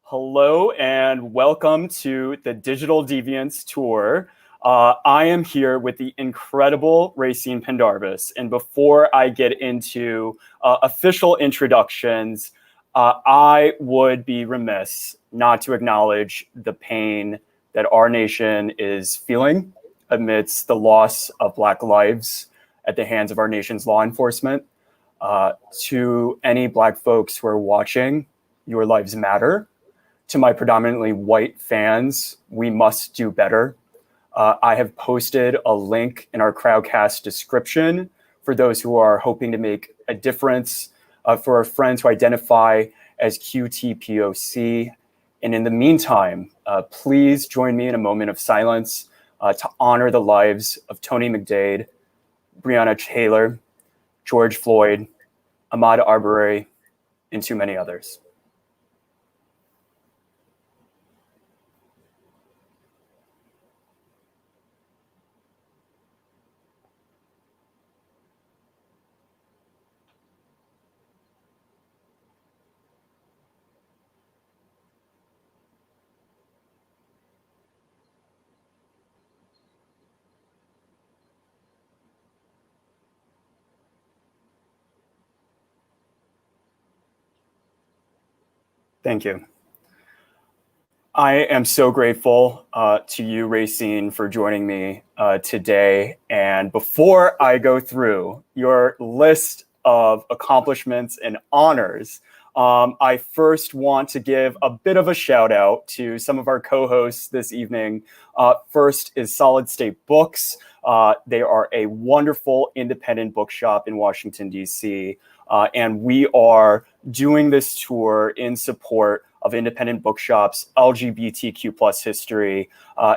Hello and welcome to the Digital Deviants Tour. I am here with the incredible Rayceen Pendarvis. And before I get into official introductions, I would be remiss not to acknowledge the pain that our nation is feeling amidst the loss of Black lives at the hands of our nation's law enforcement. To any Black folks who are watching, your lives matter. To my predominantly white fans, we must do better. I have posted a link in our Crowdcast description for those who are hoping to make a difference, for our friends who identify as QTPOC. And in the meantime, please join me in a moment of silence to honor the lives of Tony McDade, Breonna Taylor, George Floyd, Ahmaud Arbery, and too many others. Thank you. I am so grateful to you, Rayceen, for joining me today. And before I go through your list of accomplishments and honors, I first want to give a bit of a shout out to some of our co-hosts this evening. First is Solid State Books. They are a wonderful independent bookshop in Washington, D.C. And we are doing this tour in support of independent bookshops, LGBTQ plus history,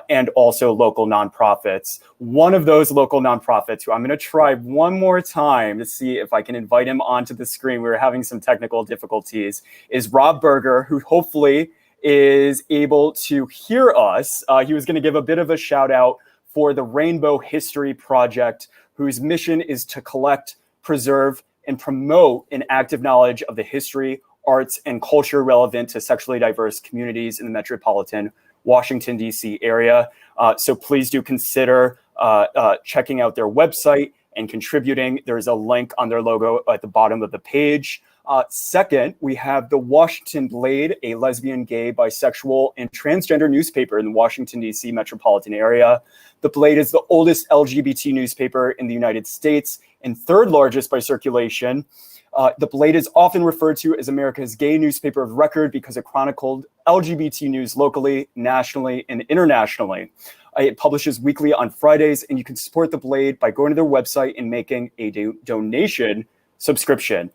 and also local nonprofits. One of those local nonprofits, who I'm going to try one more time to see if I can invite him onto the screen. We were having some technical difficulties, is Rob Berger, who hopefully is able to hear us. He was going to give a bit of a shout out for the Rainbow History Project, whose mission is to collect, preserve, and promote an active knowledge of the history, arts, and culture relevant to sexually diverse communities in the metropolitan Washington, D.C. area. So please do consider checking out their website and contributing. There's a link on their logo at the bottom of the page. Second, we have the Washington Blade, a lesbian, gay, bisexual, and transgender newspaper in the Washington, D.C. metropolitan area. The Blade is the oldest LGBT newspaper in the United States and third largest by circulation. The Blade is often referred to as America's gay newspaper of record because it chronicled LGBT news locally, nationally, and internationally. It publishes weekly on Fridays, and you can support The Blade by going to their website and making a donation subscription.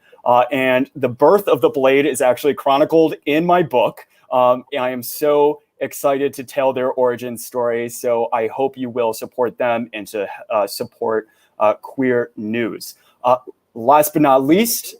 And the birth of The Blade is actually chronicled in my book. I am so excited to tell their origin story, so I hope you will support them and to support queer news. Last but not least,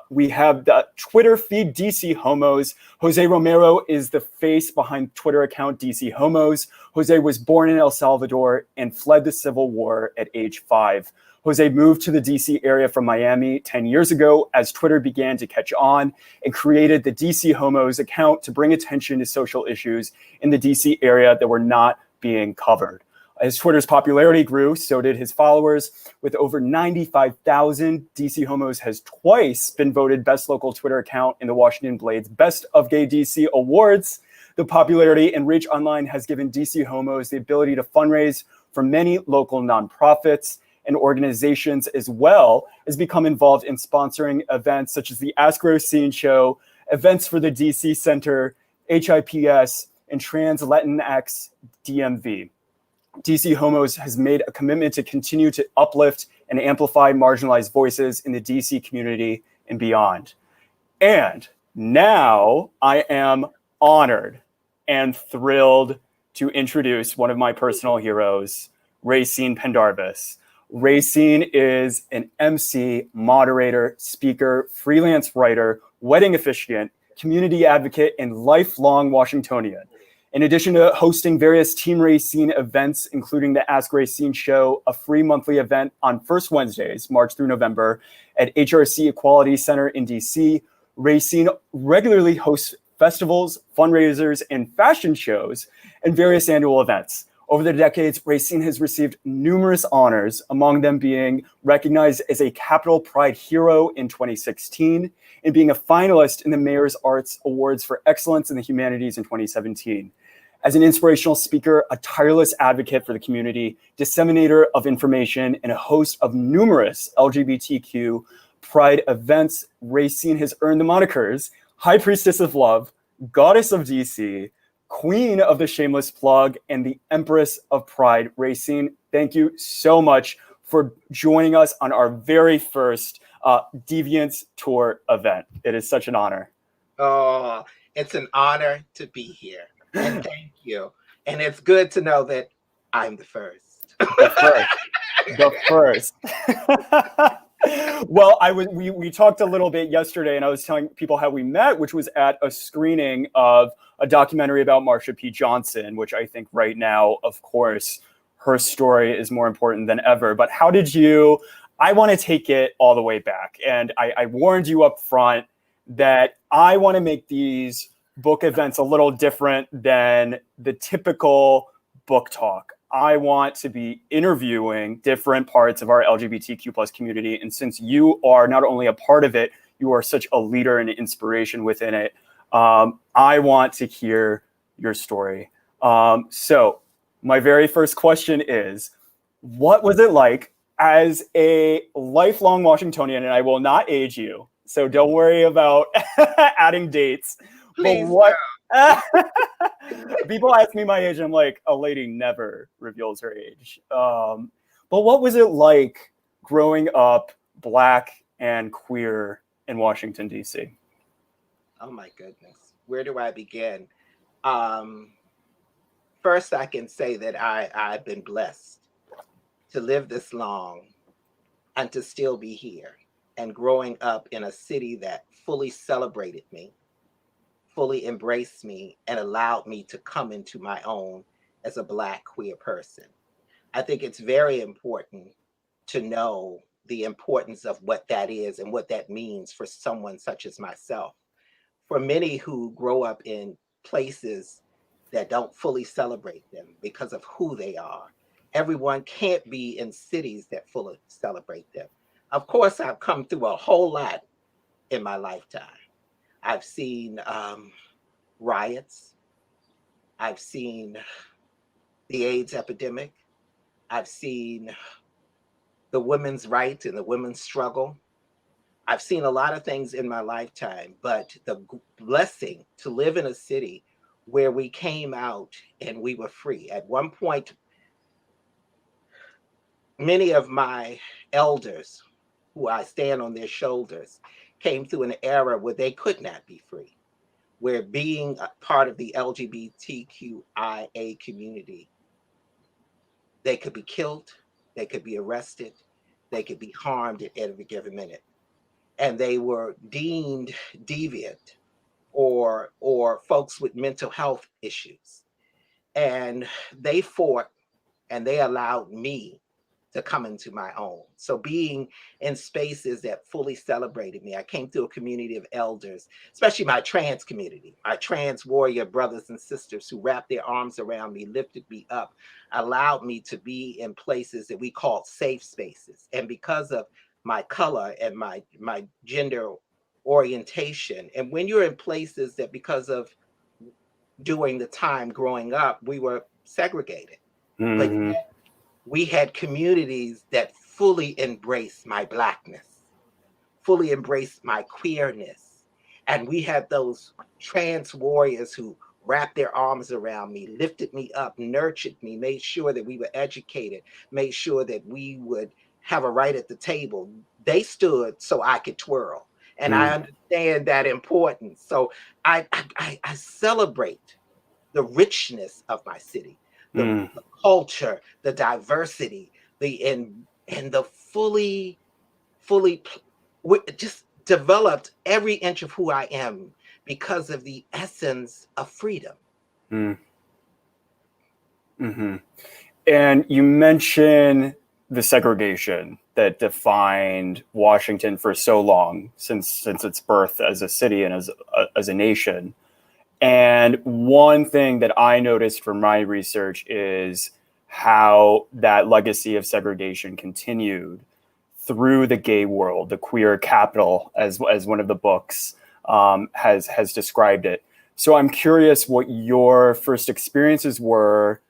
we have the Twitter feed DC Homos. Jose Romero is the face behind Twitter account DC Homos. Jose was born in El Salvador and fled the Civil War at age 5. Jose moved to the DC area from Miami 10 years ago as Twitter began to catch on, and created the DC Homos account to bring attention to social issues in the DC area that were not being covered. As Twitter's popularity grew, so did his followers. With over 95,000, DC Homos has twice been voted best local Twitter account in the Washington Blade's Best of Gay DC Awards. The popularity and reach online has given DC Homos the ability to fundraise for many local nonprofits and organizations, as well as become involved in sponsoring events such as the Ask Rayceen Show, events for the DC Center, HIPS, and Trans Latinx DMV. DC Homos has made a commitment to continue to uplift and amplify marginalized voices in the DC community and beyond. And now I am honored and thrilled to introduce one of my personal heroes, Rayceen Pendarvis. Rayceen is an MC, moderator, speaker, freelance writer, wedding officiant, community advocate, and lifelong Washingtonian. In addition to hosting various Team Rayceen events, including the Ask Rayceen Show, a free monthly event on first Wednesdays, March through November, at HRC Equality Center in DC, Rayceen regularly hosts festivals, fundraisers, and fashion shows, and various annual events. Over the decades, Rayceen has received numerous honors, among them being recognized as a Capital Pride Hero in 2016 and being a finalist in the Mayor's Arts Awards for Excellence in the Humanities in 2017. As an inspirational speaker, a tireless advocate for the community, disseminator of information, and a host of numerous LGBTQ Pride events, Rayceen has earned the monikers High Priestess of Love, Goddess of DC, Queen of the Shameless Plug, and the Empress of Pride. Rayceen, thank you so much for joining us on our very first DEVIANT'S Tour event. It is such an honor. Oh, it's an honor to be here. And thank you. And it's good to know that I'm the first. The first. Well, we talked a little bit yesterday, and I was telling people how we met, which was at a screening of a documentary about Marsha P. Johnson, which I think right now, of course, her story is more important than ever. But how did you? I want to take it all the way back, and I warned you up front that I want to make these book events a little different than the typical book talk. I want to be interviewing different parts of our LGBTQ plus community. And since you are not only a part of it, you are such a leader and inspiration within it. I want to hear your story. So my very first question is, what was it like as a lifelong Washingtonian? And I will not age you, so don't worry about adding dates. Please. But what? People ask me my age, and I'm like, a lady never reveals her age. But what was it like growing up Black and queer in Washington, D.C.? Oh my goodness. Where do I begin? First, I can say that I've been blessed to live this long and to still be here, and growing up in a city that fully celebrated me, fully embraced me, and allowed me to come into my own as a Black queer person. I think it's very important to know the importance of what that is and what that means for someone such as myself. For many who grow up in places that don't fully celebrate them because of who they are, everyone can't be in cities that fully celebrate them. Of course, I've come through a whole lot in my lifetime. I've seen riots. I've seen the AIDS epidemic. I've seen the women's rights and the women's struggle. I've seen a lot of things in my lifetime, but the blessing to live in a city where we came out and we were free. At one point, many of my elders, who I stand on their shoulders, came through an era where they could not be free, where being a part of the LGBTQIA community, they could be killed, they could be arrested, they could be harmed at every given minute. And they were deemed deviant or folks with mental health issues. And they fought and they allowed me to come into my own. So being in spaces that fully celebrated me, I came to a community of elders, especially my trans community, my trans warrior brothers and sisters who wrapped their arms around me, lifted me up, allowed me to be in places that we called safe spaces. And because of my color and my gender orientation, and when you're in places that because of during the time growing up, we were segregated, but yet we had communities that fully embraced my Blackness, fully embraced my queerness. And we had those trans warriors who wrapped their arms around me, lifted me up, nurtured me, made sure that we were educated, made sure that we would have a right at the table. They stood so I could twirl. And I understand that importance. So I celebrate the richness of my city, the culture, the diversity, and the fully just developed every inch of who I am because of the essence of freedom. And you mention the segregation that defined Washington for so long, since its birth as a city and as a nation. And one thing that I noticed from my research is how that legacy of segregation continued through the gay world, the queer capital, as one of the books has described it. So I'm curious what your first experiences were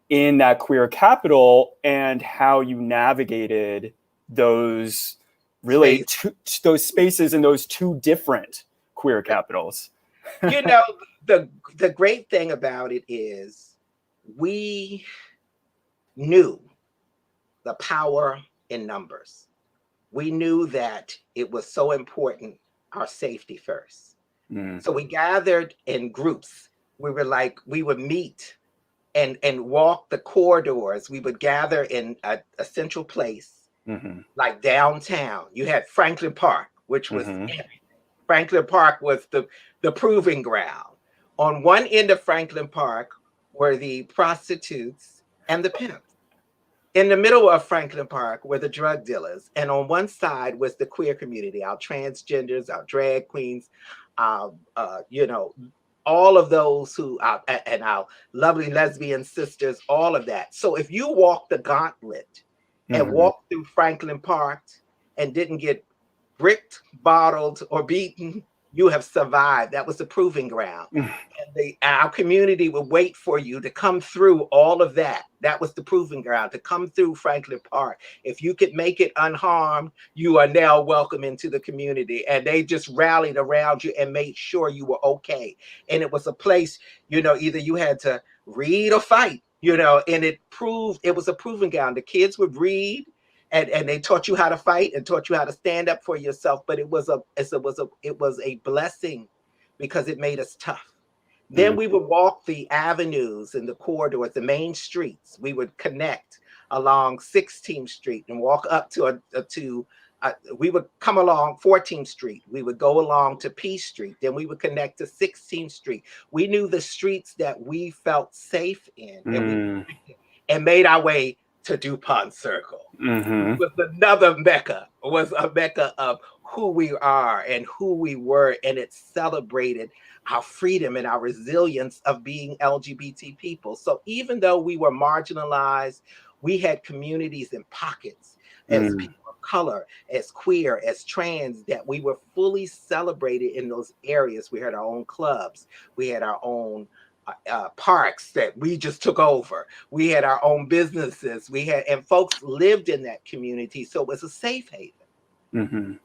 in that queer capital and how you navigated those those spaces in those two different queer capitals. You know, the great thing about it is we knew the power in numbers. We knew that it was so important, our safety first. So we gathered in groups. We would meet and walk the corridors. We would gather in a central place, like downtown. You had Franklin Park, which was Franklin Park was the proving ground. On one end of Franklin Park were the prostitutes and the pimps. In the middle of Franklin Park were the drug dealers. And on one side was the queer community, our transgenders, our drag queens, you know, all of those who, and our lovely lesbian sisters, all of that. So if you walked the gauntlet and walked through Franklin Park and didn't get bricked, bottled, or beaten, you have survived. That was the proving ground. And our community would wait for you to come through all of that. That was the proving ground, to come through Franklin Park. If you could make it unharmed, you are now welcome into the community. And they just rallied around you and made sure you were okay. And it was a place, you know, either you had to read or fight, you know, and it was a proving ground. The kids would read, and they taught you how to fight and taught you how to stand up for yourself. But it was a blessing because it made us tough. Then we would walk the avenues and the corridors, the main streets. We would connect along 16th Street and walk up we would come along 14th Street. We would go along to Peace Street. Then we would connect to 16th Street. We knew the streets that we felt safe in, and made our way to DuPont Circle. Was another Mecca. It was a Mecca of who we are and who we were, and it celebrated our freedom and our resilience of being LGBT people. So even though we were marginalized, we had communities in pockets as people of color, as queer, as trans, that we were fully celebrated in those areas. We had our own clubs. We had our own parks that we just took over. We had our own businesses. And folks lived in that community. So it was a safe haven.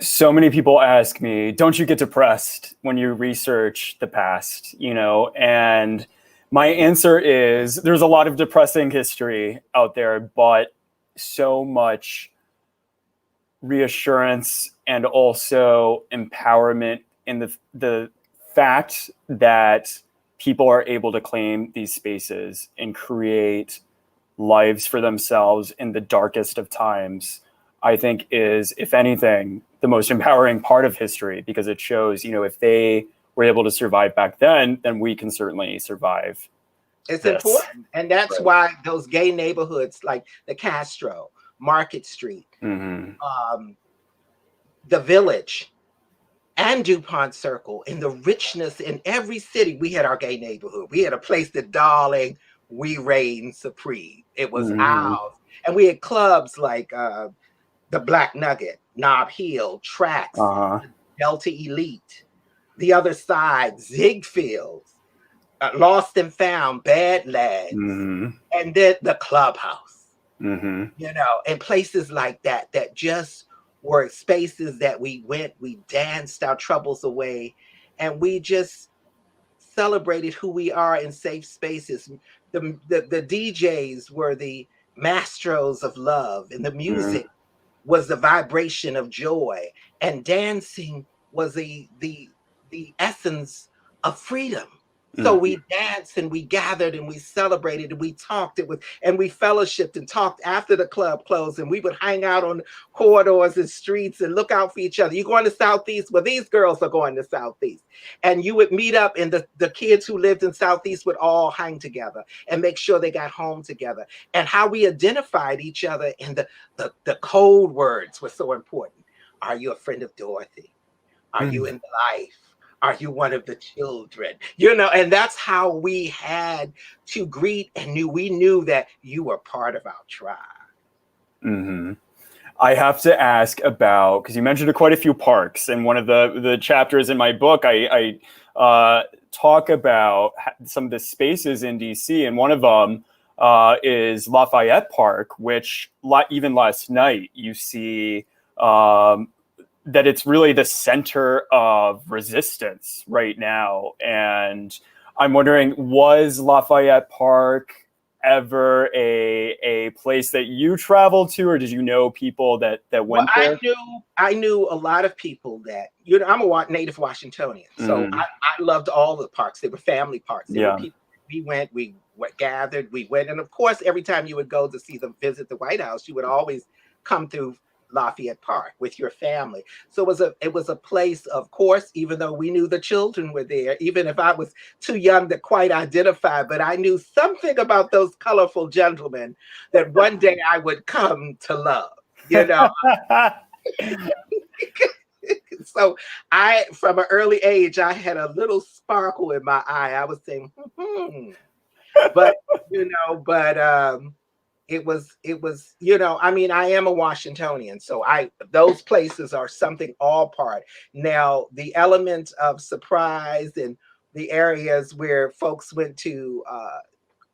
So many people ask me, don't you get depressed when you research the past, you know? And my answer is there's a lot of depressing history out there, but so much reassurance and also empowerment in the fact that people are able to claim these spaces and create lives for themselves in the darkest of times, I think is, if anything, the most empowering part of history, because it shows, you know, if they were able to survive back then we can certainly survive. It's important. And that's why those gay neighborhoods like the Castro, Market Street, the Village, and DuPont Circle, in the richness in every city, we had our gay neighborhood. We had a place that, darling, we reigned supreme. It was ours. And we had clubs like the Black Nugget, Nob Hill, Tracks, Delta Elite, the other side, Ziegfeld's, Lost and Found, Badlands, and then the Clubhouse, you know, and places like that just were spaces that we danced our troubles away, and we just celebrated who we are in safe spaces. The DJs were the maestros of love, and the music was the vibration of joy, and dancing was the essence of freedom. So we danced and we gathered and we celebrated and we talked and we fellowshipped and talked after the club closed, and we would hang out on corridors and streets and look out for each other. You going to Southeast? Well, these girls are going to Southeast. And you would meet up, and the kids who lived in Southeast would all hang together and make sure they got home together. And how we identified each other, and the code words were so important. Are you a friend of Dorothy? Are you in the life? Are you one of the children? You know, and that's how we had to greet and we knew that you were part of our tribe. Mm-hmm. I have to ask about, because you mentioned quite a few parks, and one of the chapters in my book, I talk about some of the spaces in DC, and one of them is Lafayette Park, which even last night you see that it's really the center of resistance right now. And I'm wondering, was Lafayette Park ever a place that you traveled to, or did you know people that Well, went there? I knew a lot of people that, you know, I'm a native Washingtonian, so Mm, I loved all the parks. They were family parks. They were yeah. people. We gathered, we went, and of course, every time you would go to see them visit the White House, you would always come through Lafayette Park with your family. So it was a place, of course, even though we knew the children were there, even if I was too young to quite identify, but I knew something about those colorful gentlemen that one day I would come to love. You know, so from an early age, I had a little sparkle in my eye. I was saying, but it was, you know, I mean, I am a Washingtonian, so those places are something all part. Now, the element of surprise and the areas where folks went to,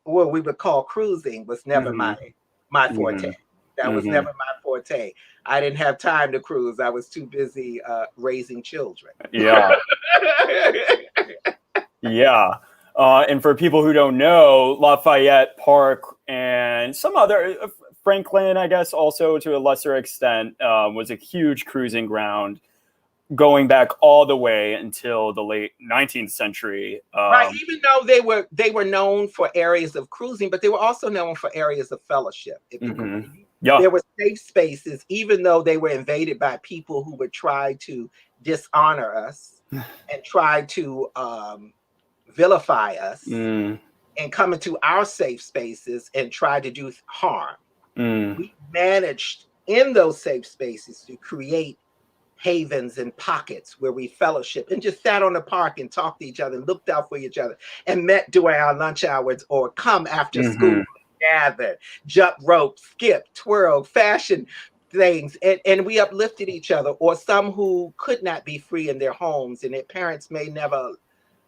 what we would call cruising, was never Hmm. my forte. Hmm. That was Hmm. never my forte. I didn't have time to cruise. I was too busy raising children. Yeah. Yeah. And for people who don't know, Lafayette Park and some other, Franklin, I guess, also to a lesser extent, was a huge cruising ground going back all the way until the late 19th century. Right, even though they were known for areas of cruising, but they were also known for areas of fellowship. If you could, Mhm. Yeah. there were safe spaces, even though they were invaded by people who would try to dishonor us and try to vilify us Mm, and come into our safe spaces and try to do harm. mm, We managed in those safe spaces to create havens and pockets where we fellowship and just sat on the park and talked to each other, looked out for each other, and met during our lunch hours or come after school, mhm. gathered, jump rope, skip, twirl, fashion things, and we uplifted each other. Or some who could not be free in their homes and their parents may never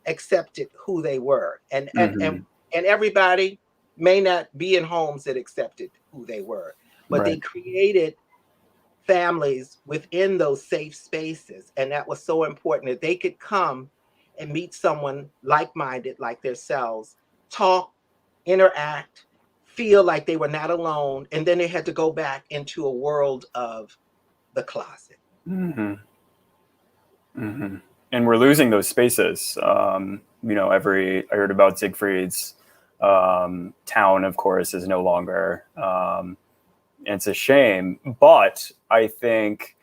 accepted who they were, Mhm. and everybody may not be in homes that accepted who they were, but they Right. created families within those safe spaces. And that was so important that they could come and meet someone like-minded like themselves, talk, interact, feel like they were not alone, and then they had to go back into a world of the closet. Mhm. Mhm. And we're losing those spaces. I heard about Siegfried's town, of course, is no longer. And it's a shame, but I think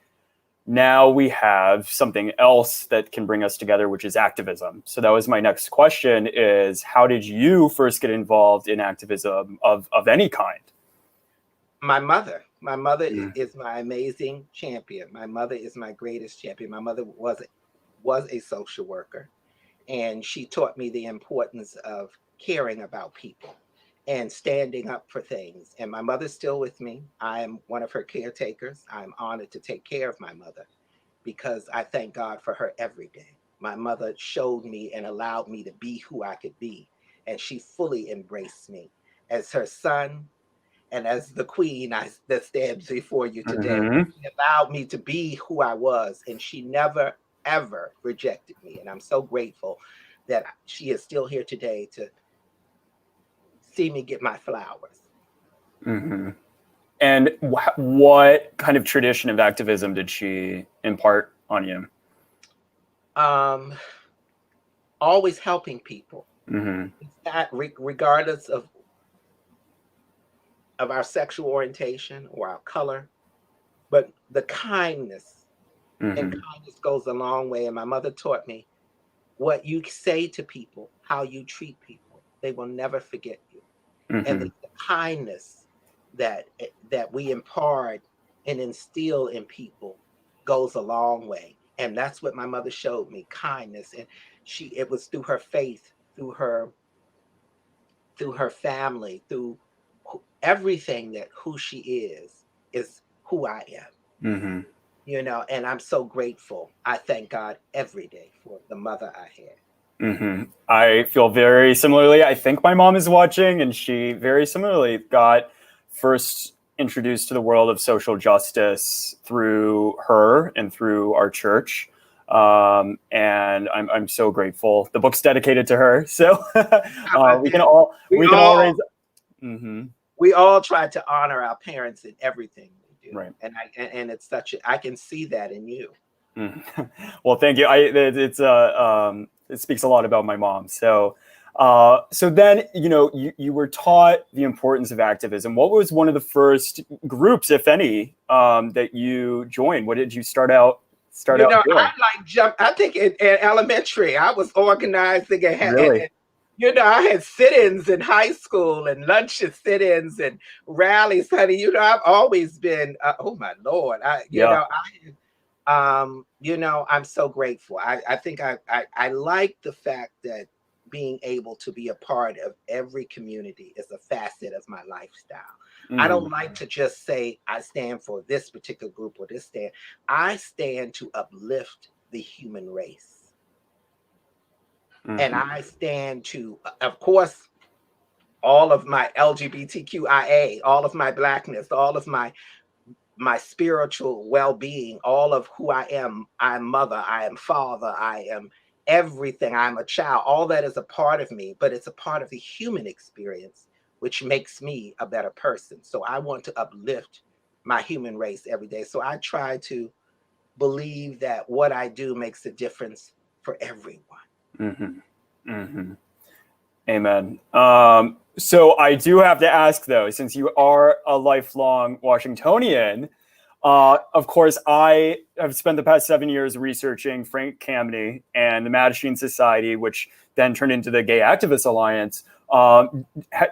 now we have something else that can bring us together, which is activism. So that was my next question: is how did you first get involved in activism of any kind? My mother Mm. is my amazing champion. My mother is my greatest champion. My mother was a social worker, and she taught me the importance of caring about people and standing up for things. And my mother's still with me. I am one of her caretakers. I'm honored to take care of my mother because I thank God for her every day. My mother showed me and allowed me to be who I could be, and she fully embraced me as her son and as the queen that stands before you today. Mhm. She allowed me to be who I was, and she never, ever rejected me. And I'm so grateful that she is still here today to see me get my flowers. Mhm. And what kind of tradition of activism did she impart on you? Um, Always helping people. Hmm. It's not regardless of our sexual orientation or our color, but the kindness, and Hmm. kindness goes a long way. And my mother taught me, what you say to people, how you treat people, they will never forget you. And Hmm. the kindness that we impart and instill in people goes a long way. And that's what my mother showed me, kindness. And it was through her faith, through her family, through everything, that who she is who I am. Mm-hmm. You know, and I'm so grateful. I thank God every day for the mother I had. Mm-hmm. I feel very similarly. I think my mom is watching, and she very similarly got first introduced to the world of social justice through her and through our church. And I'm so grateful. The book's dedicated to her, so How about we can that? all We we can all raise. all Mm-hmm. we all try to honor our parents in everything we do. Right. And it's such I can see that in you. Mm. Well, thank you. It speaks a lot about my mom. So, so then, you were taught the importance of activism. What was one of the first groups, if any, that you joined? What did you start out You know, doing? I think in elementary, I was organizing Really? you know, I had sit-ins in high school and lunch sit-ins and rallies, honey. You know, I've always been, oh my Lord. Yeah. You know, I'm so grateful. I think I like the fact that being able to be a part of every community is a facet of my lifestyle. I Mm-hmm. don't like to just say I stand for this particular group or this stand. I stand to uplift the human race. And Mm-hmm. I stand to, of course, all of my LGBTQIA, all of my blackness, all of my spiritual well-being, all of who I am. I'm mother, I am father, I am everything. I'm a child. All that is a part of me, but it's a part of the human experience, which makes me a better person. So I want to uplift my human race every day. So I try to believe that what I do makes a difference for everyone. Mm-hmm. Mm-hmm. Amen. So I do have to ask, though, since you are a lifelong Washingtonian, of course, I have spent the past 7 years researching Frank Kameny and the Mattachine Society, which then turned into the Gay Activist Alliance.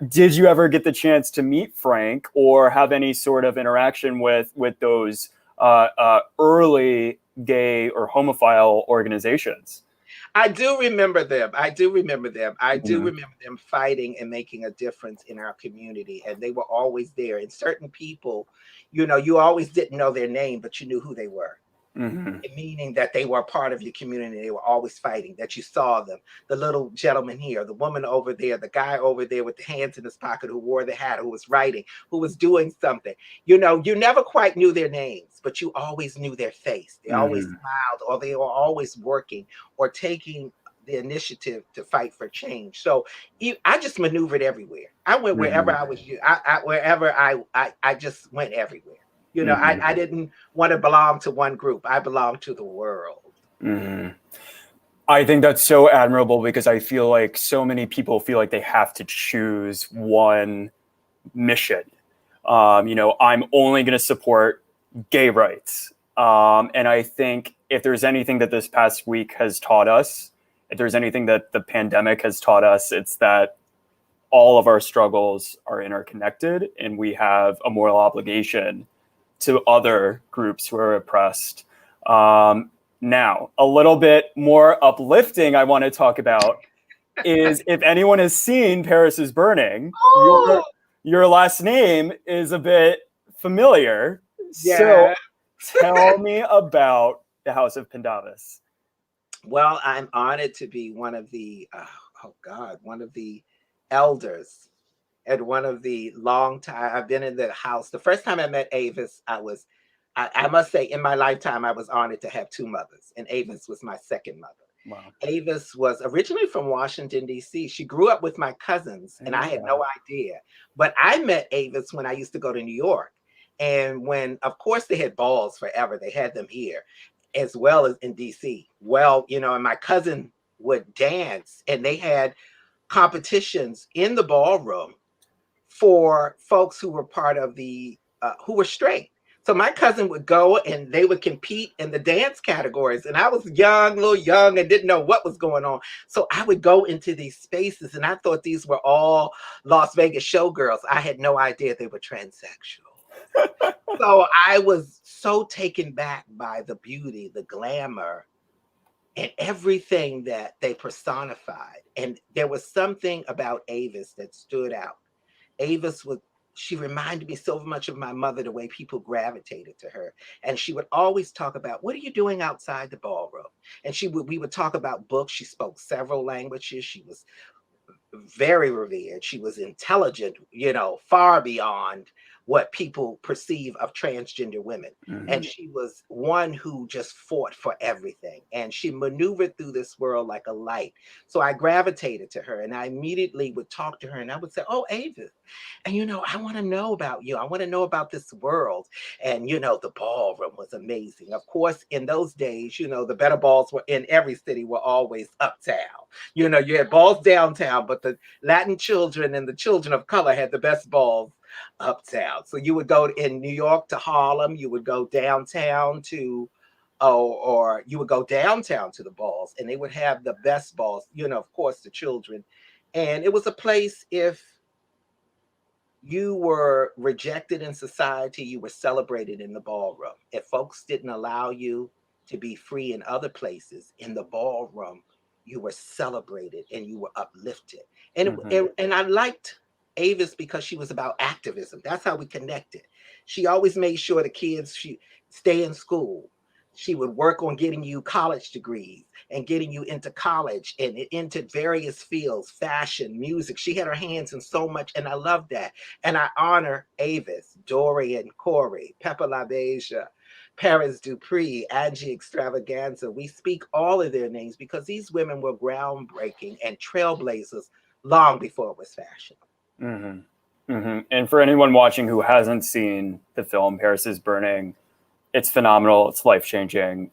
Did you ever get the chance to meet Frank or have any sort of interaction with those early gay or homophile organizations? I do remember them. I do remember them. I do Mhm. remember them fighting and making a difference in our community. And they were always there. And certain people, you know, you always didn't know their name, but you knew who they were. Mm-hmm. Meaning that they were a part of your community. They were always fighting, that you saw them. The little gentleman here, the woman over there, the guy over there with the hands in his pocket who wore the hat, who was writing, who was doing something. You know, you never quite knew their names, but you always knew their face. They always Mm-hmm. smiled, or they were always working or taking the initiative to fight for change. So I just maneuvered everywhere. I went wherever Mm-hmm. I was. Wherever I just went everywhere. You know, Mm-hmm. I didn't want to belong to one group. I belonged to the world. Mm-hmm. I think that's so admirable because I feel like so many people feel like they have to choose one mission. I'm only going to support gay rights. And I think if there's anything that this past week has taught us, if there's anything that the pandemic has taught us, it's that all of our struggles are interconnected and we have a moral obligation to other groups who are oppressed. Now, a little bit more uplifting I want to talk about is if anyone has seen Paris is Burning, Oh, your last name is a bit familiar. So yeah. tell me about the House of Pendavis. Well, I'm honored to be one of the, one of the elders and one of the long time. I've been in the house. The first time I met Avis, I must say, in my lifetime, I was honored to have two mothers, and Avis was my second mother. Wow. Avis was originally from Washington, D.C. She grew up with my cousins, and I had Yeah. no idea. But I met Avis when I used to go to New York. And when, of course, they had balls forever, they had them here as well as in D.C. Well, you know, and my cousin would dance, and they had competitions in the ballroom for folks who were part of who were straight. So my cousin would go and they would compete in the dance categories. And I was young, a little young, and didn't know what was going on. So I would go into these spaces and I thought these were all Las Vegas showgirls. I had no idea they were transsexual. So I was so taken back by the beauty, the glamour, and everything that they personified. And there was something about Avis that stood out. Avis was, she reminded me so much of my mother, the way people gravitated to her. And she would always talk about, what are you doing outside the ballroom? And we would talk about books. She spoke several languages. She was very revered. She was intelligent, far beyond what people perceive of transgender women. And she was one who just fought for everything. And she maneuvered through this world like a light. So I gravitated to her and I immediately would talk to her and I would say, oh, Ava, and I want to know about you. I want to know about this world. And the ballroom was amazing. Of course, in those days, the better balls were in every city were always uptown. You had balls downtown, but the Latin children and the children of color had the best balls uptown. So you would go in New York to Harlem, you would go downtown to or you would go downtown to the balls and they would have the best balls, of course, the children. And it was a place, if you were rejected in society, you were celebrated in the ballroom. If folks didn't allow you to be free in other places, in the ballroom, you were celebrated and you were uplifted. And I liked Avis because she was about activism. That's how we connected. She always made sure the kids stay in school. She would work on getting you college degrees and getting you into college and into various fields, fashion, music. She had her hands in so much, and I love that. And I honor Avis, Dorian Corey, Pepper LaBeija, Paris Dupree, Angie Extravaganza. We speak all of their names because these women were groundbreaking and trailblazers long before it was fashionable. And for anyone watching who hasn't seen the film Paris is Burning, it's phenomenal. It's life-changing.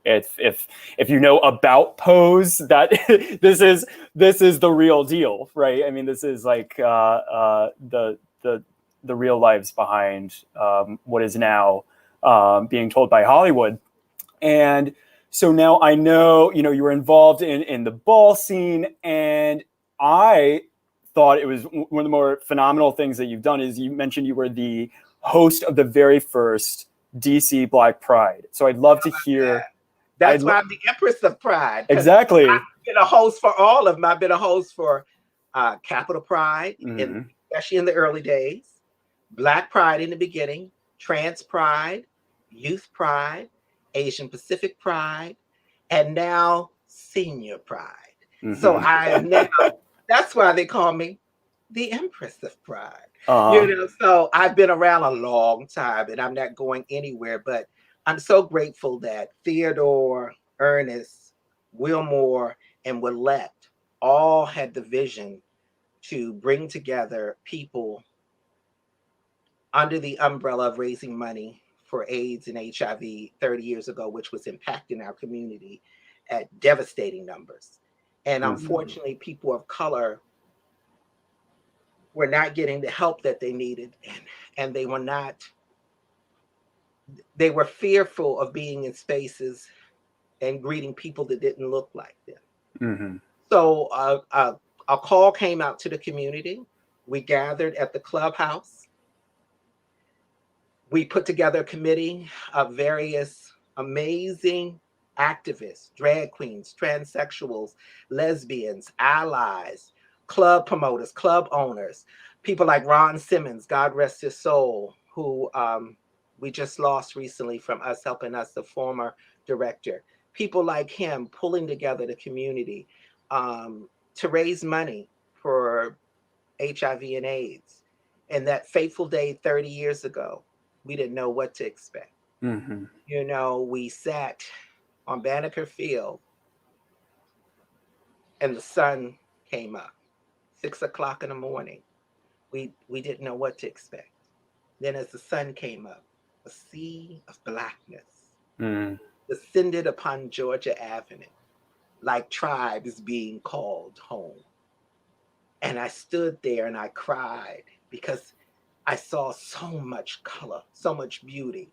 If you know about Pose, that this is the real deal, right? I mean, this is like the real lives behind what is now being told by Hollywood. And so now I know, you were involved in the ball scene, and I thought it was one of the more phenomenal things that you've done is you mentioned you were the host of the very first DC Black Pride. So I'd love to hear. That's why I'm the Empress of Pride. Exactly. I've been a host for all of them. I've been a host for Capital Pride, especially in the early days, Black Pride in the beginning, Trans Pride, Youth Pride, Asian Pacific Pride, and now Senior Pride. So I am now, that's why they call me the Empress of Pride. So I've been around a long time and I'm not going anywhere, but I'm so grateful that Theodore, Ernest, Wilmore, and Willette all had the vision to bring together people under the umbrella of raising money for AIDS and HIV 30 years ago, which was impacting our community at devastating numbers. And unfortunately, people of color were not getting the help that they needed, and they were fearful of being in spaces and greeting people that didn't look like them. So a call came out to the community. We gathered at the clubhouse. We put together a committee of various amazing activists, drag queens, transsexuals, lesbians, allies, club promoters, club owners, people like Ron Simmons, God rest his soul, who we just lost recently from us helping us, the former director. People like him pulling together the community to raise money for HIV and AIDS. And that fateful day 30 years ago, we didn't know what to expect. We sat on Banneker Field and the sun came up, 6 o'clock in the morning. We didn't know what to expect. Then as the sun came up, a sea of blackness descended upon Georgia Avenue like tribes being called home. And I stood there and I cried because I saw so much color, so much beauty,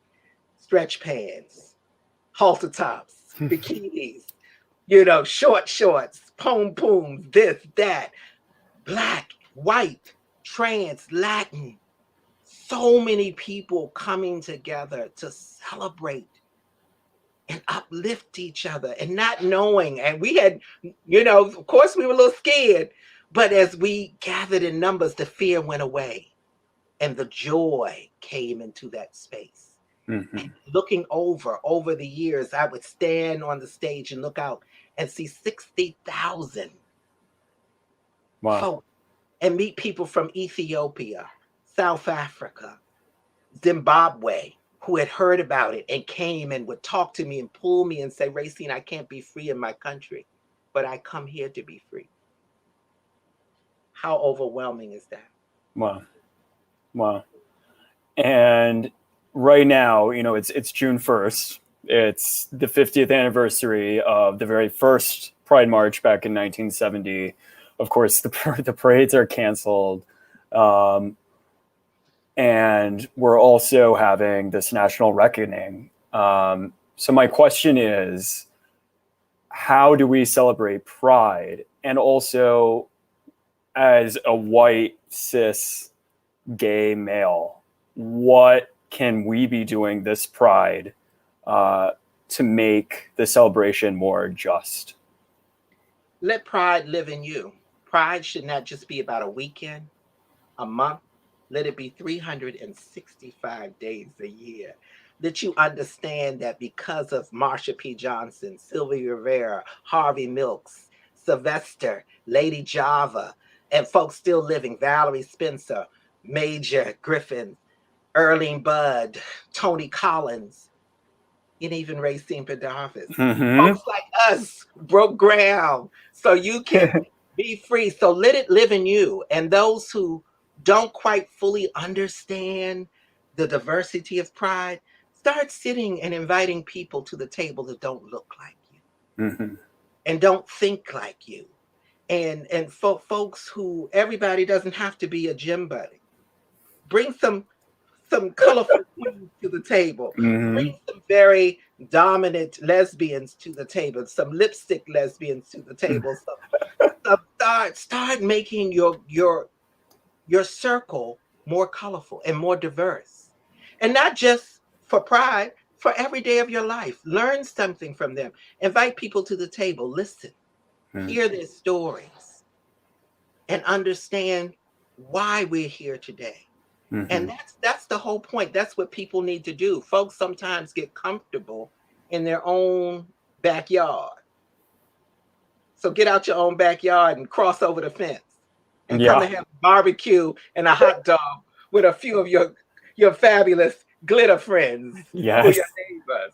stretch pants, halter tops, bikinis, short shorts, pom-poms, this, that, black, white, trans, Latin, so many people coming together to celebrate and uplift each other and not knowing. And we had, of course, we were a little scared, but as we gathered in numbers, the fear went away and the joy came into that space. And looking over the years, I would stand on the stage and look out and see 60,000 folks and meet people from Ethiopia, South Africa, Zimbabwe, who had heard about it and came and would talk to me and pull me and say, Rayceen, I can't be free in my country, but I come here to be free. How overwhelming is that? Wow. And right now, it's June 1st. It's the 50th anniversary of the very first Pride March back in 1970. Of course, the parades are canceled. And we're also having this national reckoning. So my question is, how do we celebrate Pride? And also, as a white, cis, gay male, what can we be doing this Pride to make the celebration more just? Let Pride live in you. Pride should not just be about a weekend, a month. Let it be 365 days a year. That you understand that because of Marsha P. Johnson, Sylvia Rivera, Harvey Milks, Sylvester, Lady Java, and folks still living, Valerie Spencer, Major Griffin, Earlene Budd, Tony Collins, and even Rayceen Pendarvis. Folks like us broke ground so you can be free. So let it live in you. And those who don't quite fully understand the diversity of Pride, start sitting and inviting people to the table that don't look like you and don't think like you. And for folks who, everybody doesn't have to be a gym buddy. Bring some colorful queens to the table. Bring some very dominant lesbians to the table. Some lipstick lesbians to the table. Start making your circle more colorful and more diverse. And not just for Pride, for every day of your life. Learn something from them. Invite people to the table. Listen. Hear their stories. And understand why we're here today. And that's the whole point. That's what people need to do. Folks sometimes get comfortable in their own backyard. So get out your own backyard and cross over the fence and come and have a barbecue and a hot dog with a few of your fabulous glitter friends who are your neighbors.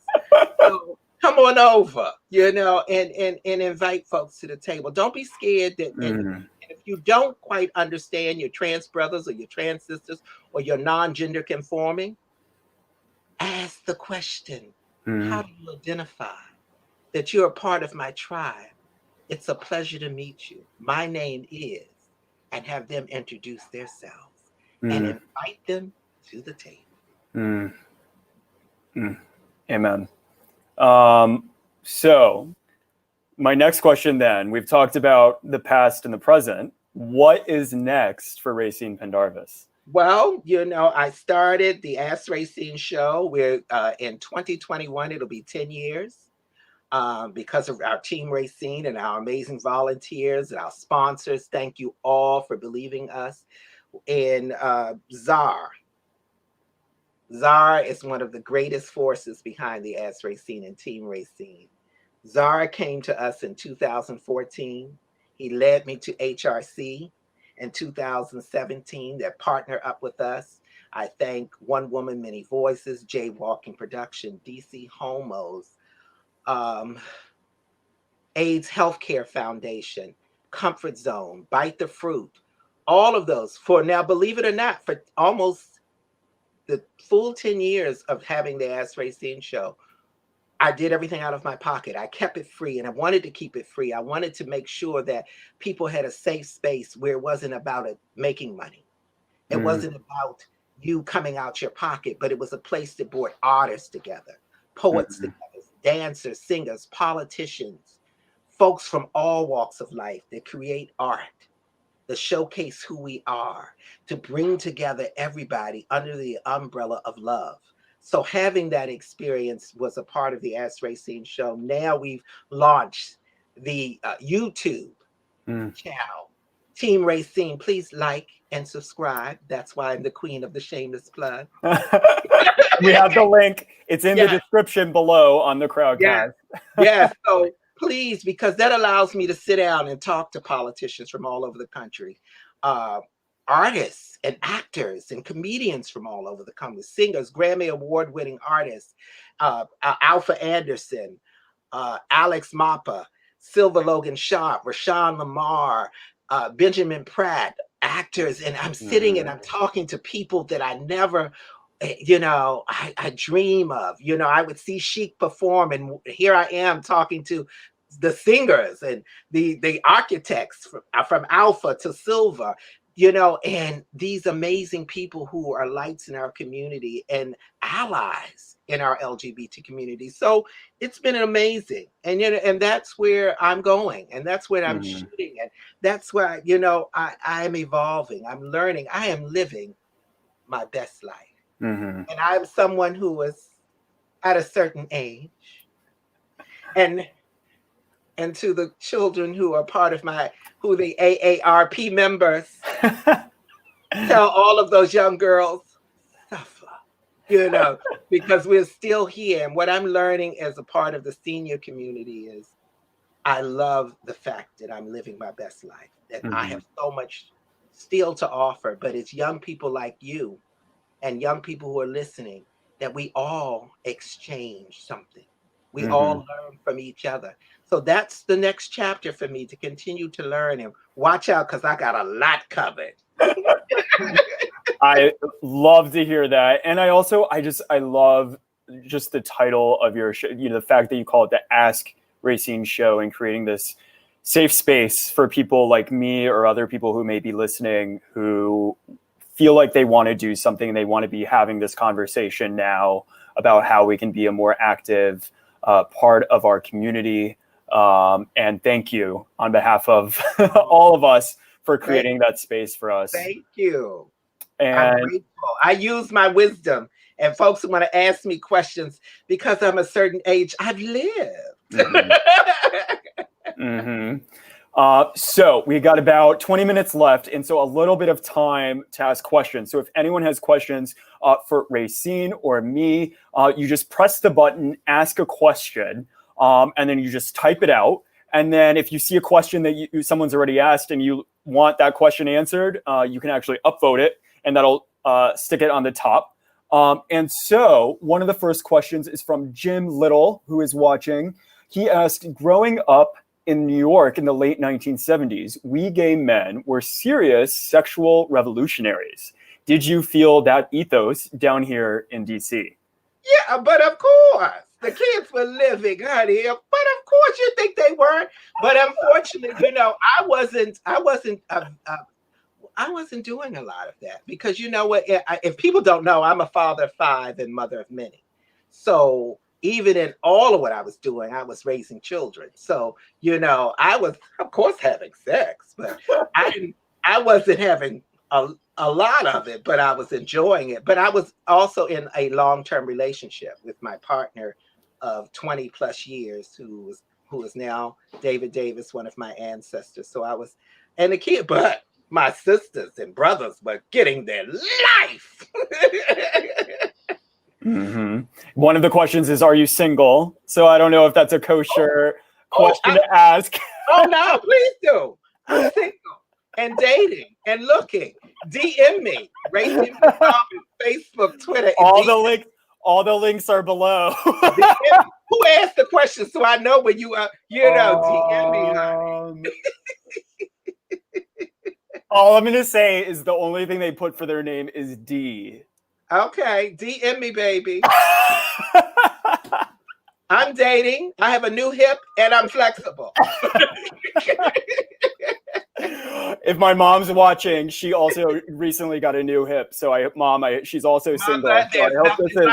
So come on over, and invite folks to the table. Don't be scared that and if you don't quite understand your trans brothers or your trans sisters or your non-gender conforming, ask the question, how do you identify that you're a part of my tribe? It's a pleasure to meet you. My name is, and have them introduce themselves and invite them to the table. Amen. So my next question then, we've talked about the past and the present. What is next for Rayceen Pendarvis? Well, I started the Ask Rayceen show. We're in 2021, it'll be 10 years. Because of our team Rayceen and our amazing volunteers and our sponsors. Thank you all for believing us. And ZAR. ZAR is one of the greatest forces behind the Ask Rayceen and Team Rayceen. ZAR came to us in 2014. He led me to HRC in 2017 that partnered up with us. I thank One Woman, Many Voices, Jaywalking Production, DC Homos, AIDS Healthcare Foundation, Comfort Zone, Bite the Fruit, all of those for now, believe it or not, for almost the full 10 years of having the Ask Rayceen show, I did everything out of my pocket. I kept it free and I wanted to keep it free. I wanted to make sure that people had a safe space where it wasn't about it making money. It wasn't about you coming out your pocket, but it was a place that brought artists together, poets together, dancers, singers, politicians, folks from all walks of life that create art to showcase who we are, to bring together everybody under the umbrella of love. So having that experience was a part of the Ask Rayceen show. Now we've launched the YouTube channel, Team Rayceen. Please like and subscribe. That's why I'm the queen of the shameless plug. We have the link. It's in the description below on the Crowdcast. Yes. So please, because that allows me to sit down and talk to politicians from all over the country, artists and actors and comedians from all over the country, singers, Grammy Award-winning artists, Alpha Anderson, Alex Mappa, Silver Logan Sharp, Rashawn Lamar, Benjamin Pratt, actors. And I'm sitting and I'm talking to people that I never, I dream of. I would see Chic perform, and here I am talking to the singers and the architects from Alpha to Silver, and these amazing people who are lights in our community and allies in our LGBT community. So it's been amazing. And, and that's where I'm going, and that's where I'm shooting. And that's why, I'm evolving, I'm learning, I am living my best life. And I'm someone who was at a certain age, and to the children who are part of who the AARP members, tell all of those young girls, suffer, because we're still here. And what I'm learning as a part of the senior community is I love the fact that I'm living my best life, that I have so much still to offer. But it's young people like you and young people who are listening that we all exchange something. We all learn from each other. So that's the next chapter for me, to continue to learn. And watch out, because I got a lot covered. I love to hear that. And I love just the title of your show, the fact that you call it the Ask Rayceen Show, and creating this safe space for people like me or other people who may be listening who feel like they want to do something, and they want to be having this conversation now about how we can be a more active part of our community. And thank you on behalf of all of us for creating that space for us. Thank you. And I'm grateful. I use my wisdom, and folks who want to ask me questions, because I'm a certain age, I've lived. So we got about 20 minutes left, and so a little bit of time to ask questions. So if anyone has questions for Rayceen or me, you just press the button, ask a question, and then you just type it out. And then if you see a question that someone's already asked and you want that question answered, you can actually upvote it, and that'll stick it on the top. And so one of the first questions is from Jim Little, who is watching. He asked, growing up in New York in the late 1970s, we gay men were serious sexual revolutionaries. Did you feel that ethos down here in DC? Yeah, but of course, the kids were living, honey. But of course, you think they weren't. But unfortunately, I wasn't doing a lot of that, because you know what? If people don't know, I'm a father of 5 and mother of many. So even in all of what I was doing, I was raising children. So, I was, of course, having sex, but I wasn't having a lot of it, but I was enjoying it. But I was also in a long-term relationship with my partner of 20 plus years, who is now David Davis, one of my ancestors. So I was, and the kid, but my sisters and brothers were getting their life. One of the questions is, are you single? So I don't know if that's a kosher question to ask. Oh no, please do. I'm single and dating and looking. DM me. Rayceen, Facebook, Twitter. All the links are below. Who asked the question, so I know when you are, DM me, honey. All I'm going to say is the only thing they put for their name is D. Okay, DM me, baby. I'm dating. I have a new hip, and I'm flexible. If my mom's watching, she also recently got a new hip. So she's also single. So I hope this is...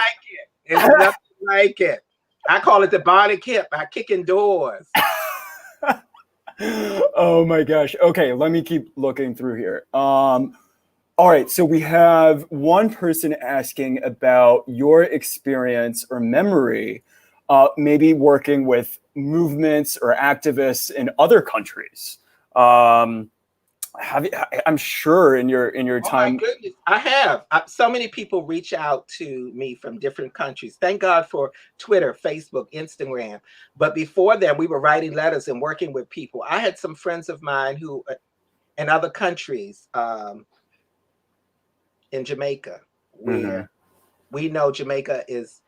It's nothing like it. I call it the bionic hip. I kick in doors. Oh my gosh. Okay, let me keep looking through here. All right, so we have one person asking about your experience or memory, maybe working with movements or activists in other countries. Um, I'm sure in your Oh my time. goodness, I have. So many people reach out to me from different countries. Thank God for Twitter, Facebook, Instagram. But before then, we were writing letters and working with people. I had some friends of mine who, in other countries, in Jamaica, Mhm, where we know Jamaica is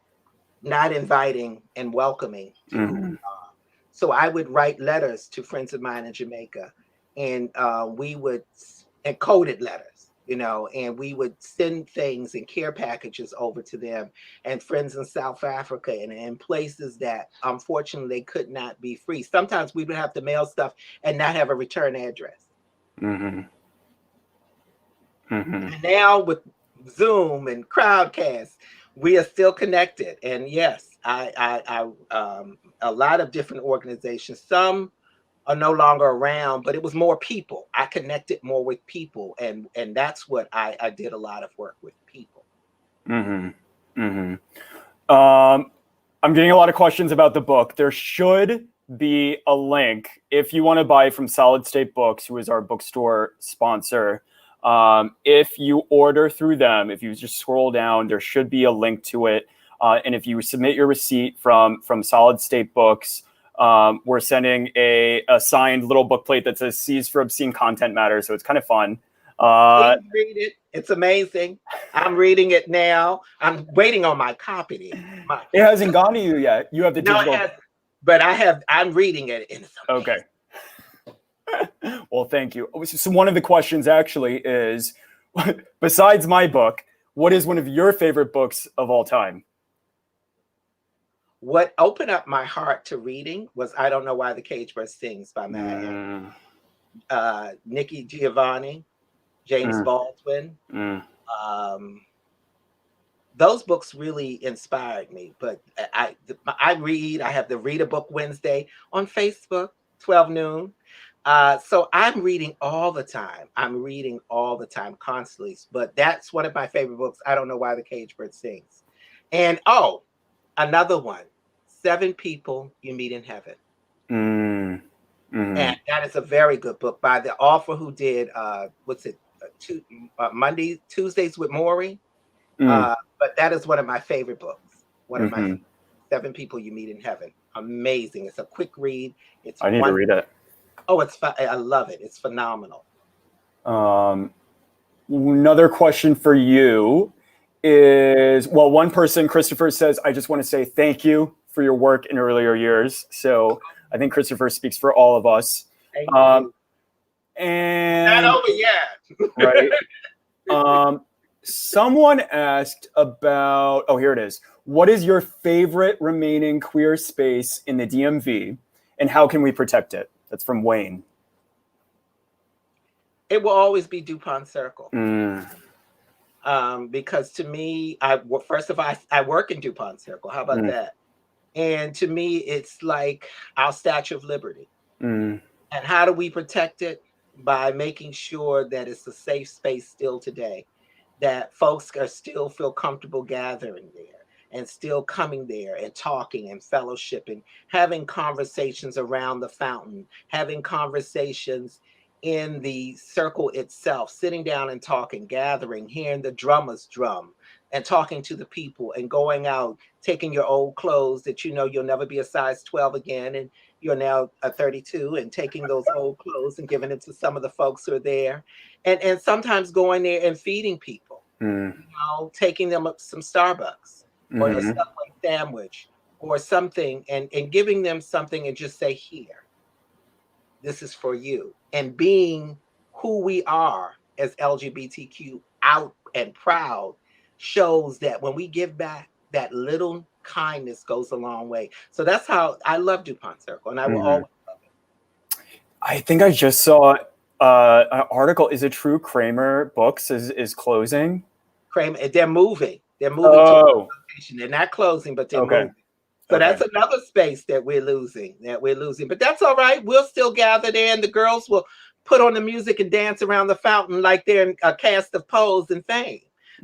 not inviting and welcoming to who we mhm, are. So I would write letters to friends of mine in Jamaica, and we would and coded letters, and we would send things and care packages over to them and friends in South Africa and in places that unfortunately they could not be free. Sometimes we would have to mail stuff and not have a return address. mhm, mhm, And now with Zoom and Crowdcast, we are still connected. And yes, a lot of different organizations. Some are no longer around, but it was more people. I connected more with people, and that's what I did a lot of work with people. mhm, mhm. Um, I'm getting a lot of questions about the book. There should be a link if you want to buy from Solid State Books, who is our bookstore sponsor. If you order through them, if you just scroll down, there should be a link to it. And if you submit your receipt from Solid State Books, we're sending a signed little bookplate that says "Seized for Obscene Content Matters." So it's kind of fun. Please read it. It's amazing. I'm reading it now. I'm waiting on my copy. My It hasn't gone to you yet. You have the No, it digital. has, but I'm reading it, and it's Okay. amazing. Well, thank you. So one of the questions actually is, besides my book, what is one of your favorite books of all time? What opened up my heart to reading was I Don't Know Why the Cage Bird Sings by Maya Mm, Nikki Giovanni, James mm, Baldwin. mm. Um, those books really inspired me. But I read. I have the Read a Book Wednesday on Facebook, 12 noon. So I'm reading all the time. I'm reading all the time, constantly. But that's one of my favorite books. I Don't Know Why the Cage Bird Sings. And another one, Seven People You Meet in Heaven. Mm, And mm, that is a very good book by the author who did what's it, Tuesdays with Maury. mm, But that is one of my favorite books. One of my mhm. Seven People You Meet in Heaven. Amazing. It's a quick read. It's I need to one. read it. Oh, I love it. It's phenomenal. Um, Another question for you is, well, one person, Christopher, says, I just want to say thank you for your work in earlier years. So I think Christopher speaks for all of us. Thank Um, you. Not and over yet. right. Um, Someone asked about, oh, here it is. What is your favorite remaining queer space in the DMV, and how can we protect it? That's from Wayne. It will always be DuPont Circle. Mm, Because to me, first of all, I work in DuPont Circle. How about mm, that? And to me, it's like our Statue of Liberty. mm, And how do we protect it? By making sure that it's a safe space still today, that folks are still feel comfortable gathering there and still coming there and talking and fellowshipping, having conversations around the fountain, having conversations in the circle itself, sitting down and talking, gathering, hearing the drummers drum and talking to the people and going out, taking your old clothes that you know you'll never be a size 12 again and you're now a 32 and taking those old clothes and giving it to some of the folks who are there and sometimes going there and feeding people, mm, taking them up some Starbucks or a mhm, Subway sandwich or something and giving them something and just say, here, this is for you. And being who we are as LGBTQ out and proud shows that when we give back, that little kindness goes a long way. So that's how I love DuPont Circle and I will mhm. always love it. I think I just saw an article. Is it true Kramer Books is closing? Kramer, they're moving. They're moving to a Oh, location. They're not closing, but they're okay. moving. So Okay. that's another space that we're losing, But that's all right. We'll still gather there, and the girls will put on the music and dance around the fountain like they're in a cast of Pose and Fame.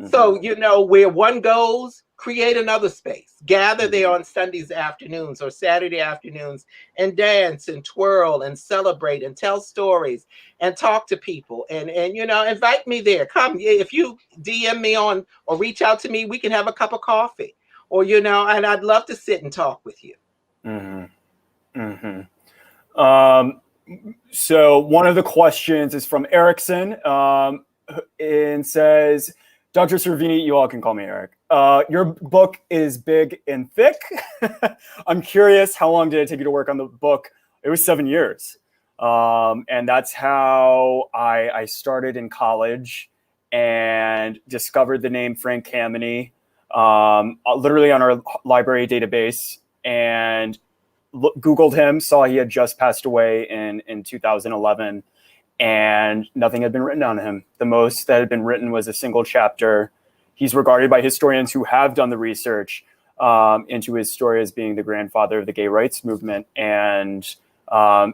So, where one goes, create another space. Gather there on Sundays afternoons or Saturday afternoons and dance and twirl and celebrate and tell stories and talk to people and invite me there. Come. If you DM me on or reach out to me, we can have a cup of coffee or, and I'd love to sit and talk with you. So one of the questions is from Erickson and says, Dr. Servini, you all can call me Eric. Your book is big and thick. I'm curious, how long did it take you to work on the book? It was 7 years. And that's how I started in college and discovered the name Frank Kameny literally on our library database, and Googled him, saw he had just passed away in 2011, and nothing had been written on him. The most that had been written was a single chapter. He's regarded by historians who have done the research into his story as being the grandfather of the gay rights movement. And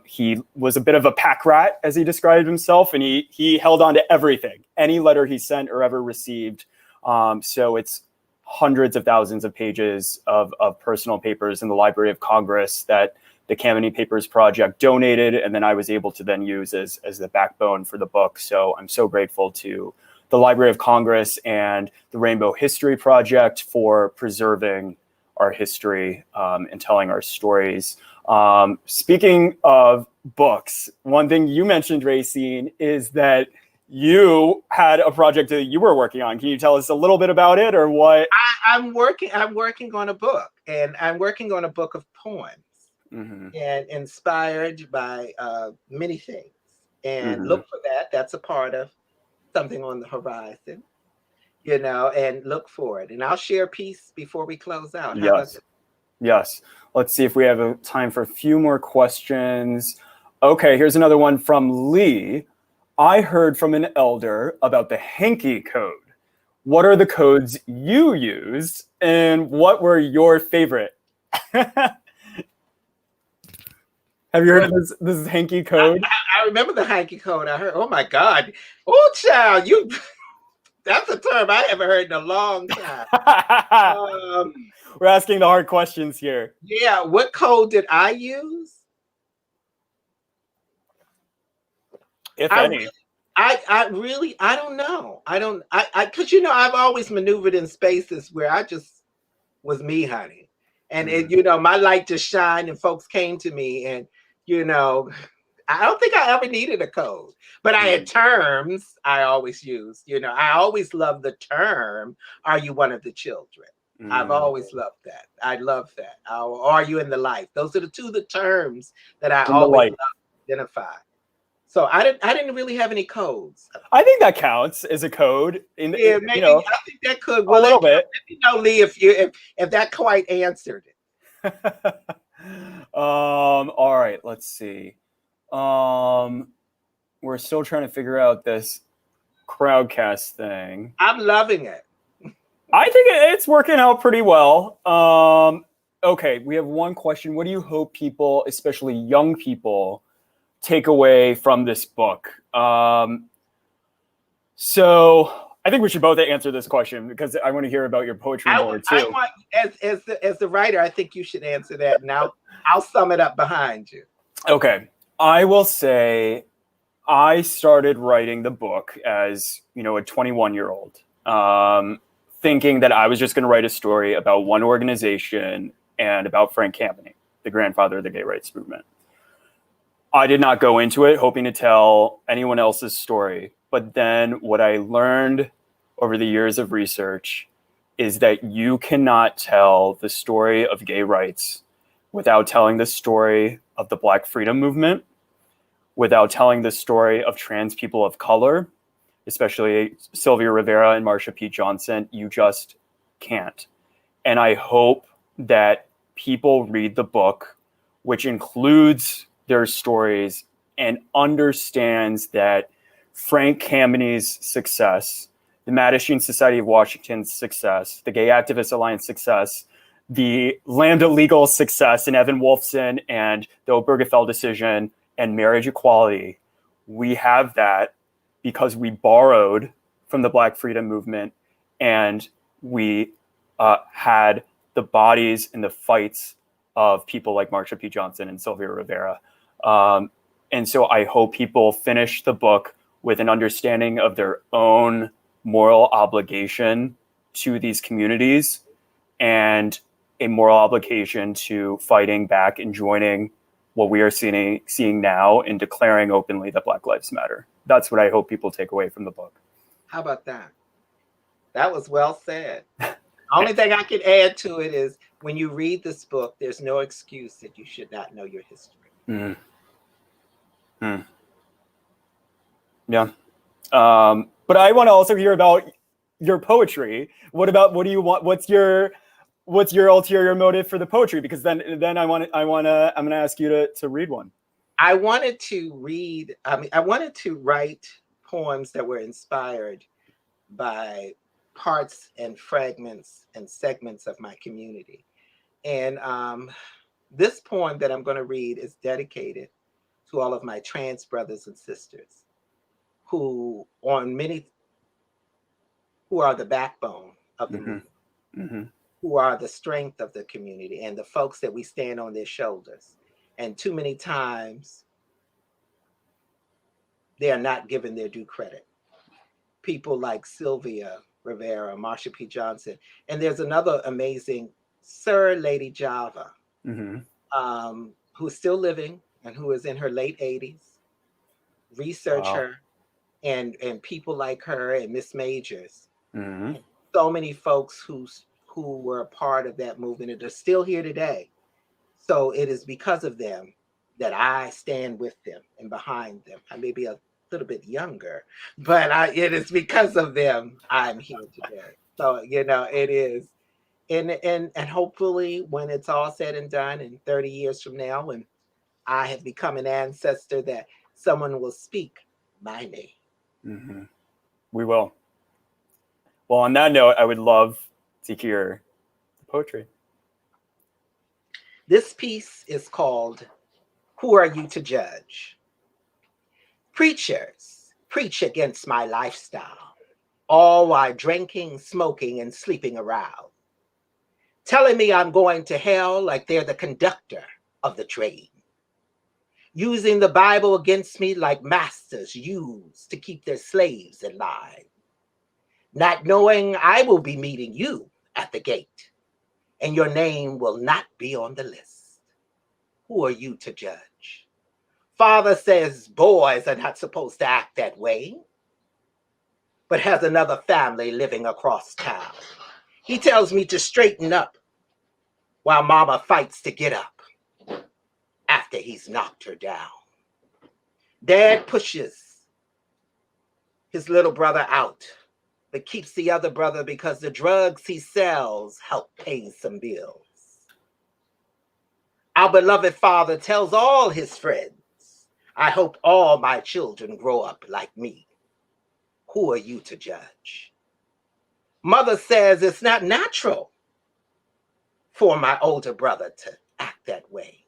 he was a bit of a pack rat, as he described himself, and he held on to everything, any letter he sent or ever received. So it's hundreds of thousands of pages of personal papers in the Library of Congress that the Kameny Papers Project donated, and then I was able to then use as the backbone for the book. So I'm so grateful to the Library of Congress and the Rainbow History Project for preserving our history and telling our stories. Speaking of books, one thing you mentioned, Rayceen, is that you had a project that you were working on. Can you tell us a little bit about it, or what? I'm working on a book, and I'm working on a book of poems, and inspired by many things. And look for that. That's a part of something on the horizon, and look for it. And I'll share a piece before we close out. How about that? Yes. Let's see if we have time for a few more questions. Okay, here's another one from Lee. I heard from an elder about the hanky code. What are the codes you used, and what were your favorite? Have you heard of this hanky code? I remember the hanky code. I heard, oh my God. Oh, child, that's a term I haven't heard in a long time. We're asking the hard questions here. Yeah, what code did I use? If any. I really don't know. Because I've always maneuvered in spaces where I just was me, honey. And my light just shined and folks came to me, and I don't think I ever needed a code. But I had terms I always used. I always loved the term, are you one of the children? I've always loved that. I love that. Are you in the life? Those are the terms that I always loved to identify. So I didn't really have any codes. I think that counts as a code. Maybe I think that could. Well, a little bit. Let me know, Lee, if that quite answered it. All right. Let's see. We're still trying to figure out this crowdcast thing. I'm loving it. I think it's working out pretty well. Okay, we have one question. What do you hope people, especially young people, take away from this book? So I think we should both answer this question because I want to hear about your poetry more too. As the writer, I think you should answer that. Now I'll sum it up behind you. Okay, I will say I started writing the book as a 21-year-old, thinking that I was just going to write a story about one organization and about Frank Kameny, the grandfather of the gay rights movement. I did not go into it hoping to tell anyone else's story. But then what I learned over the years of research is that you cannot tell the story of gay rights without telling the story of the Black freedom movement, without telling the story of trans people of color, especially Sylvia Rivera and Marsha P. Johnson. You just can't. And I hope that people read the book, which includes their stories, and understands that Frank Kameny's success, the Mattachine Society of Washington's success, the Gay Activist Alliance success, the Lambda Legal success and Evan Wolfson and the Obergefell decision and marriage equality, we have that because we borrowed from the Black Freedom Movement, and we had the bodies and the fights of people like Marsha P. Johnson and Sylvia Rivera. And so I hope people finish the book with an understanding of their own moral obligation to these communities and a moral obligation to fighting back and joining what we are seeing now in declaring openly that Black Lives Matter. That's what I hope people take away from the book. How about that? That was well said. Only thing I can add to it is when you read this book, there's no excuse that you should not know your history. Yeah. But I want to also hear about your poetry. What do you want? What's your ulterior motive for the poetry? Because then I'm going to ask you to read one. I wanted to write poems that were inspired by parts and fragments and segments of my community. And this poem that I'm going to read is dedicated to all of my trans brothers and sisters who are the backbone of the movement, who are the strength of the community and the folks that we stand on their shoulders. And too many times they are not given their due credit. People like Sylvia Rivera, Marsha P. Johnson, and there's another amazing Sir Lady Java, who's still living and who is in her late 80s. Research her, and people like her and Miss Majors. And so many folks who were a part of that movement and are still here today. So it is because of them that I stand with them and behind them. I may be a little bit younger, but it is because of them I'm here today. So, it is. And hopefully when it's all said and done in 30 years from now, when I have become an ancestor, that someone will speak my name. We will. Well, on that note, I would love to hear the poetry. This piece is called Who Are You to Judge? Preachers preach against my lifestyle, all while drinking, smoking, and sleeping around, telling me I'm going to hell like they're the conductor of the train, using the Bible against me like masters use to keep their slaves in line, not knowing I will be meeting you at the gate, and your name will not be on the list. Who are you to judge? Father says boys are not supposed to act that way, but has another family living across town. He tells me to straighten up while mama fights to get up after he's knocked her down. Dad pushes his little brother out, but keeps the other brother because the drugs he sells help pay some bills. Our beloved father tells all his friends, I hope all my children grow up like me. Who are you to judge? Mother says it's not natural for my older brother to act that way.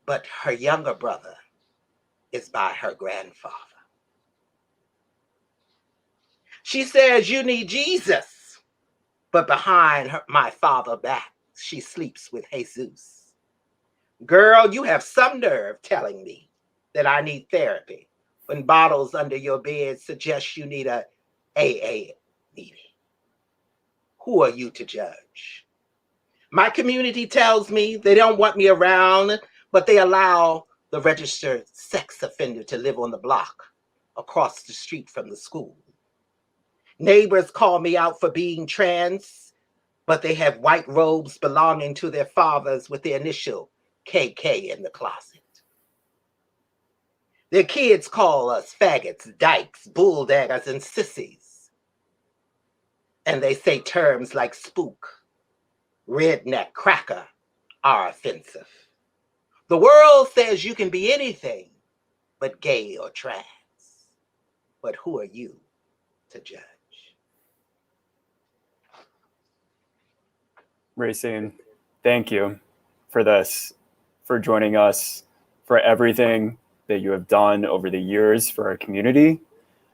But her younger brother is by her grandfather. She says you need Jesus, but behind my father's back, she sleeps with Jesus. Girl, you have some nerve telling me that I need therapy when bottles under your bed suggest you need a AA meeting. Who are you to judge? My community tells me they don't want me around, but they allow the registered sex offender to live on the block across the street from the school. Neighbors call me out for being trans, but they have white robes belonging to their fathers with the initial KK in the closet. Their kids call us faggots, dykes, bulldaggers, and sissies. And they say terms like spook, redneck, cracker are offensive. The world says you can be anything but gay or trans. But who are you to judge? Rayceen, thank you for this, for joining us, for everything that you have done over the years for our community,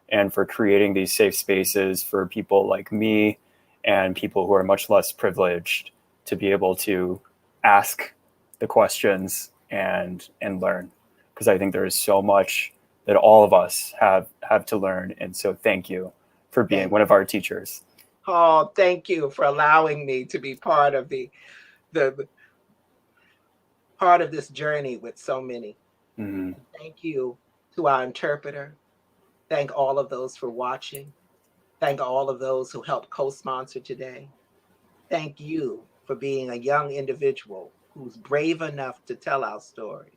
and for creating these safe spaces for people like me and people who are much less privileged to be able to ask the questions and learn. Because I think there is so much that all of us have to learn. And so thank you for being one of our teachers. Oh, thank you for allowing me to be part of the part of this journey with so many. Mm-hmm. Thank you to our interpreter. Thank all of those for watching. Thank all of those who helped co-sponsor today. Thank you for being a young individual who's brave enough to tell our stories.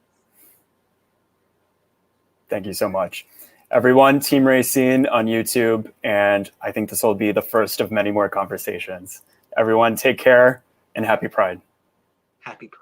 Thank you so much. Everyone, Team Rayceen on YouTube, and I think this will be the first of many more conversations. Everyone, take care and happy Pride. Happy Pride.